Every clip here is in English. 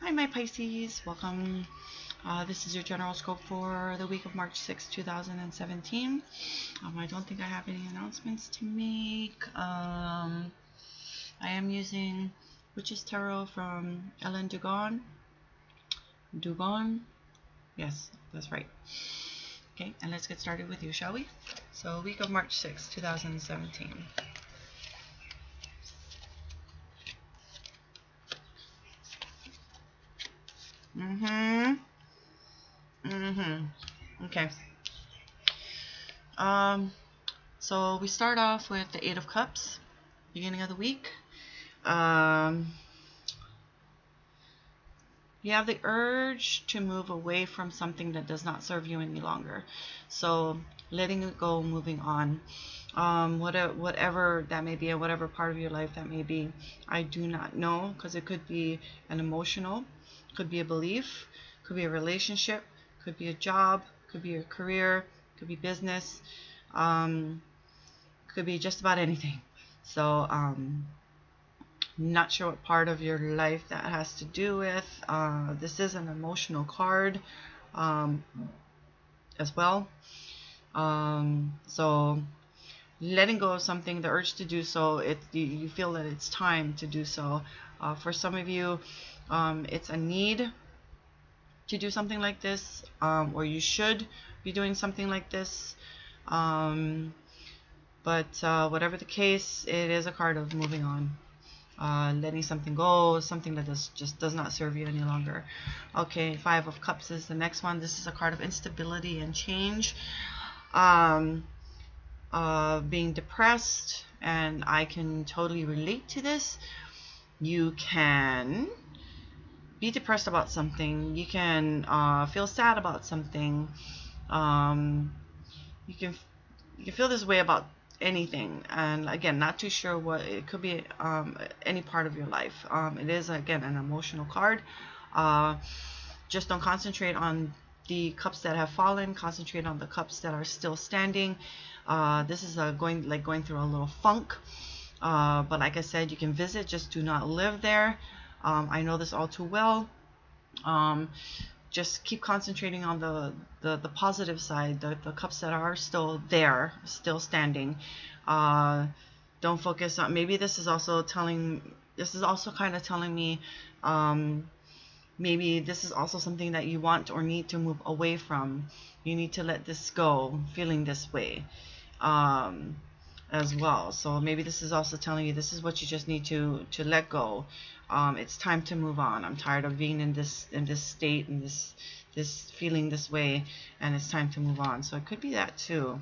Hi, my Pisces. Welcome. This is your general scope for the week of March 6, 2017. I don't think I have any announcements to make. I am using Witch's Tarot from Ellen Dugan. Dugan? Yes, that's right. Okay, and let's get started with you, shall we? So, week of March 6, 2017. Okay. So we start off with the Eight of Cups, beginning of the week. You have the urge to move away from something that does not serve you any longer. So letting it go, moving on. Whatever that may be, or whatever part of your life that may be, I do not know, because it could be an emotional, could be a belief, could be a relationship, could be a job, could be a career, could be business, could be just about anything. So not sure what part of your life that has to do with. This is an emotional card as well. So letting go of something, the urge to do so, you feel that it's time to do so. For some of you, it's a need to do something like this, or you should be doing something like this. But whatever the case, it is a card of moving on. Letting something go, something that just does not serve you any longer. Okay, Five of Cups is the next one. This is a card of instability and change. Being depressed, and I can totally relate to this. You can be depressed about something. You can feel sad about something. You can feel this way about anything, and again, not too sure what it could be. Any part of your life. It is, again, an emotional card. Just don't concentrate on the cups that have fallen. Concentrate on the cups that are still standing. This is going through a little funk, but like I said, you can visit, just do not live there. I know this all too well. Just keep concentrating on the positive side, the cups that are still there, still standing. Don't focus on, maybe this is also kind of telling me, maybe this is also something that you want or need to move away from. You need to let this go, feeling this way, as well. So maybe this is also telling you this is what you just need to let go. It's time to move on. I'm tired of being in this state, and this feeling this way, and it's time to move on. So it could be that too.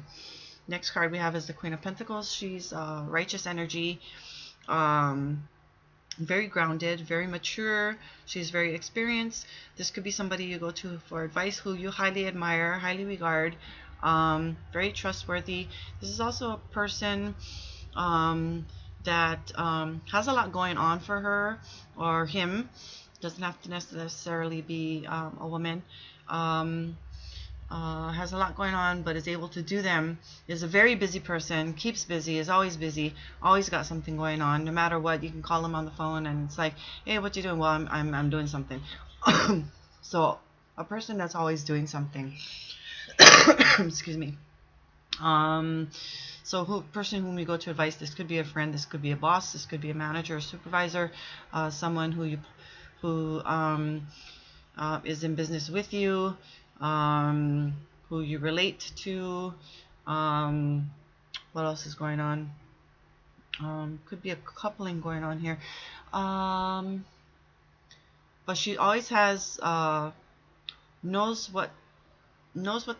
Next card we have is the Queen of Pentacles. She's righteous energy, very grounded, very mature. She's very experienced. This could be somebody you go to for advice, who you highly admire, highly regard, very trustworthy. This is also a person that has a lot going on for her or him. Doesn't have to necessarily be a woman. Has a lot going on, but is able to do them. Is a very busy person, keeps busy, is always busy, always got something going on. No matter what, you can call them on the phone and it's like, hey, what you doing? Well, I'm doing something. So a person that's always doing something. Excuse me. So person whom you go to advice, this could be a friend, this could be a boss, this could be a manager, a supervisor, someone who is in business with you, who you relate to. What else is going on? Could be a coupling going on here. But she always has knows what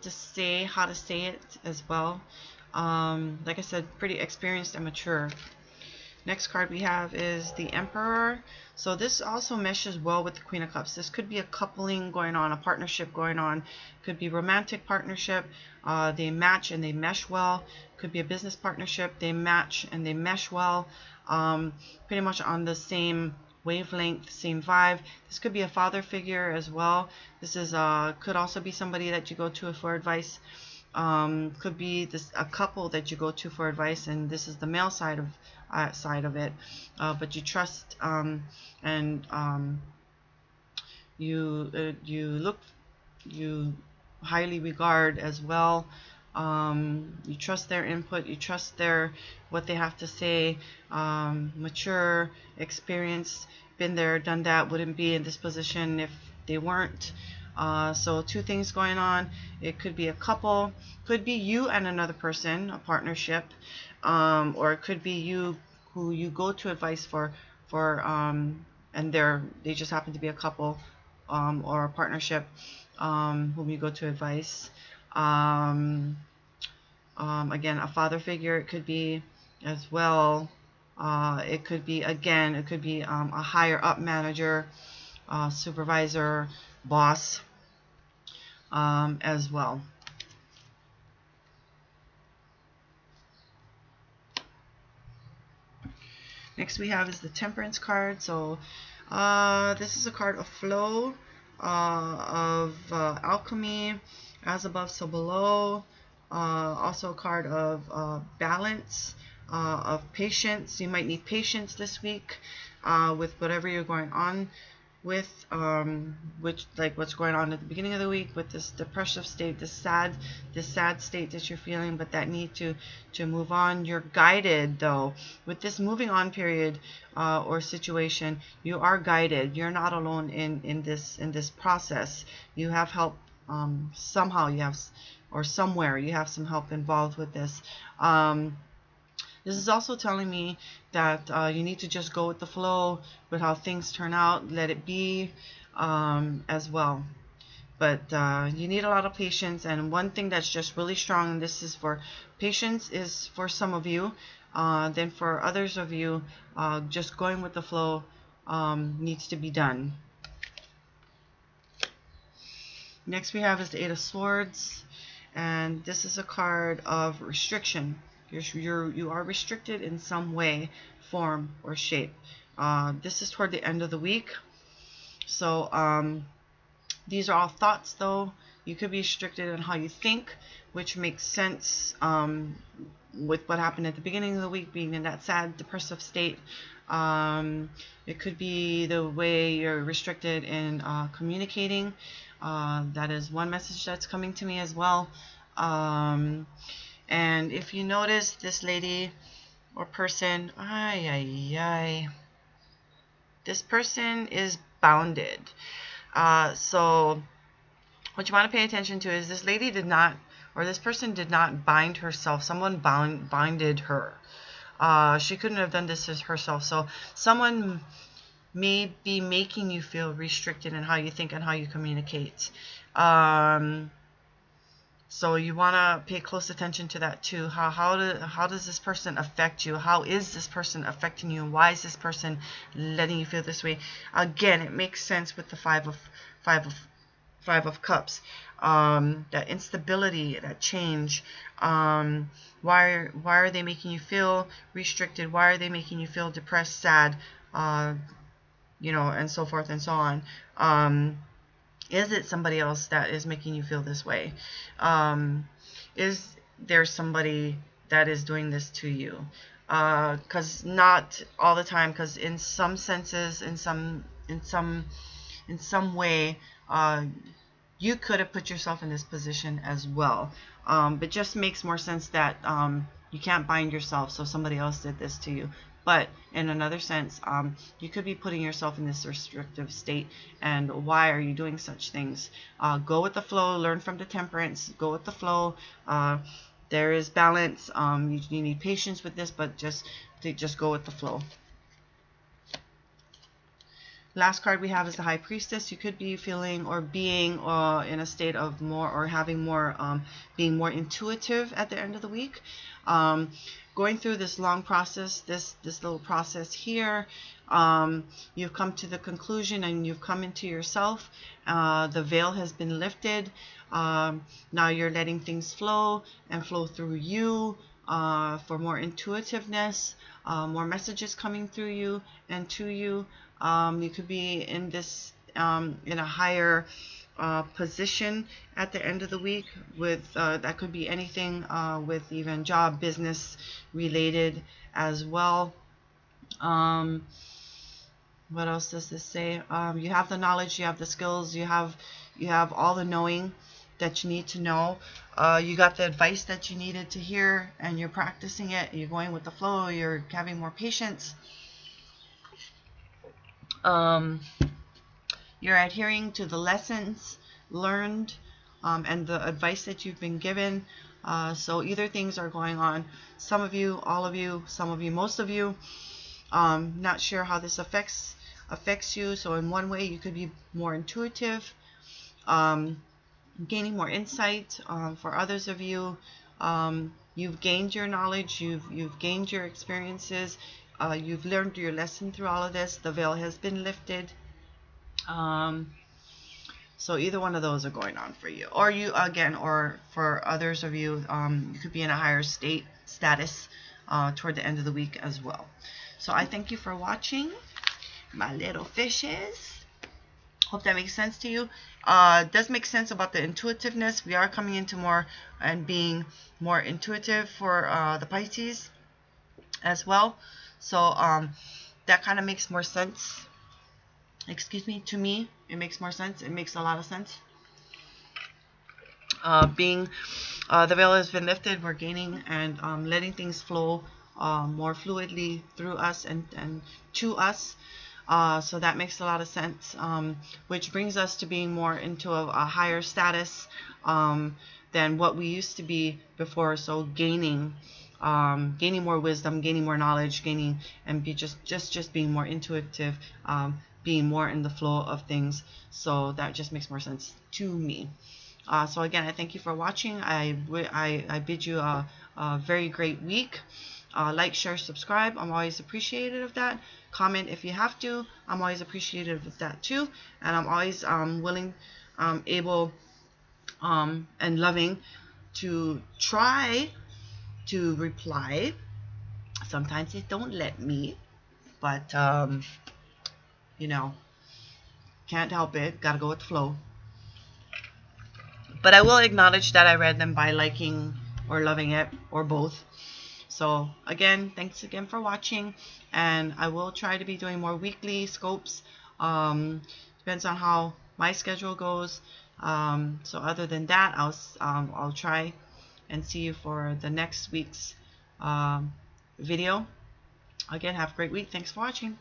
to say, how to say it as well. Like I said, pretty experienced and mature. Next card we have is the Emperor. So this also meshes well with the Queen of Cups. This could be a coupling going on, a partnership going on. Could be romantic partnership. They match and they mesh well. Could be a business partnership. They match and they mesh well. Pretty much on the same wavelength, same vibe. This could be a father figure as well. This is could also be somebody that you go to for advice. Could be a couple that you go to for advice, and this is the male side of it, but you trust and you highly regard as well. You trust their input, you trust their what they have to say. Mature, experienced, been there, done that, wouldn't be in this position if they weren't. So two things going on. It could be a couple, could be you and another person, a partnership, or it could be you who you go to advice for, and they just happen to be a couple, or a partnership, whom you go to advice. Um, Again, a father figure, it could be as well. It could be, again, it could be a higher up manager, supervisor, boss, as well. Next we have is the Temperance card. So this is a card of flow, of alchemy, as above so below. Also a card of balance, of patience. You might need patience this week with whatever you're going on with, which, like what's going on at the beginning of the week with this depressive state, this sad state that you're feeling, but that need to move on. You're guided though with this moving on period, or situation. You are guided. You're not alone in this process. You have help, somehow you have, or somewhere you have some help involved with this. This is also telling me that you need to just go with the flow with how things turn out, let it be, as well. But you need a lot of patience. And one thing that's just really strong, and this is for patience, is for some of you. Then for others of you, just going with the flow needs to be done. Next we have is the Eight of Swords, and this is a card of restriction. You are restricted in some way, form, or shape. This is toward the end of the week. So these are all thoughts though. You could be restricted in how you think, which makes sense with what happened at the beginning of the week, being in that sad, depressive state. It could be the way you're restricted in communicating. That is one message that's coming to me as well. And if you notice, this lady or person, this person is bounded. So what you want to pay attention to is this lady did not, or this person did not bind herself. Someone binded her. She couldn't have done this herself. So someone may be making you feel restricted in how you think and how you communicate. So you want to pay close attention to that too. How does this person affect you? How is this person affecting you? Why is this person letting you feel this way? Again, it makes sense with the Five of Cups. That instability, that change. Why are they making you feel restricted? Why are they making you feel depressed, sad? And so forth and so on. Is it somebody else that is making you feel this way? Is there somebody that is doing this to you? Because not all the time, because in some senses, in some way, you could have put yourself in this position as well. But just makes more sense that you can't bind yourself, so somebody else did this to you. But in another sense, you could be putting yourself in this restrictive state. And why are you doing such things? Go with the flow. Learn from the Temperance. Go with the flow. There is balance. You need patience with this, but just go with the flow. Last card we have is the High Priestess. You could be feeling or being in a state of more, or having more, being more intuitive at the end of the week. Going through this long process, this little process here, you've come to the conclusion and you've come into yourself. The veil has been lifted. Now you're letting things flow and flow through you for more intuitiveness, more messages coming through you and to you. You could be in this in a higher position at the end of the week with that could be anything with even job, business related as well. What else does this say? You have the knowledge, you have the skills, you have all the knowing that you need to know. You got the advice that you needed to hear, and you're practicing it. You're going with the flow. You're having more patience. Um, you're adhering to the lessons learned, and the advice that you've been given. So either things are going on. Some of you, all of you, some of you, most of you. Not sure how this affects you. So in one way, you could be more intuitive, gaining more insight. For others of you, you've gained your knowledge, you've gained your experiences, you've learned your lesson through all of this. The veil has been lifted. So either one of those are going on for you, or you again, or for others of you, you could be in a higher status toward the end of the week as well. So I thank you for watching, my little fishes. Hope that makes sense to you. Does make sense about the intuitiveness. We are coming into more and being more intuitive for the Pisces as well. So that kind of makes more sense. Excuse me, to me, it makes more sense. It makes a lot of sense. Being the veil has been lifted, we're gaining and letting things flow more fluidly through us and to us. So that makes a lot of sense, which brings us to being more into a higher status than what we used to be before. So gaining more wisdom, gaining more knowledge, gaining and be just being more intuitive, being more in the flow of things. So that just makes more sense to me. So again, I thank you for watching. I bid you a very great week. Like, share, subscribe. I'm always appreciative of that. Comment if you have to. I'm always appreciative of that too. And I'm always willing, able, and loving to try to reply. Sometimes it don't let me, but you know, can't help it. Gotta go with the flow. But I will acknowledge that I read them by liking or loving it, or both. So again, thanks again for watching, and I will try to be doing more weekly scopes. Depends on how my schedule goes. So other than that, I'll try and see you for the next week's video. Again, have a great week. Thanks for watching.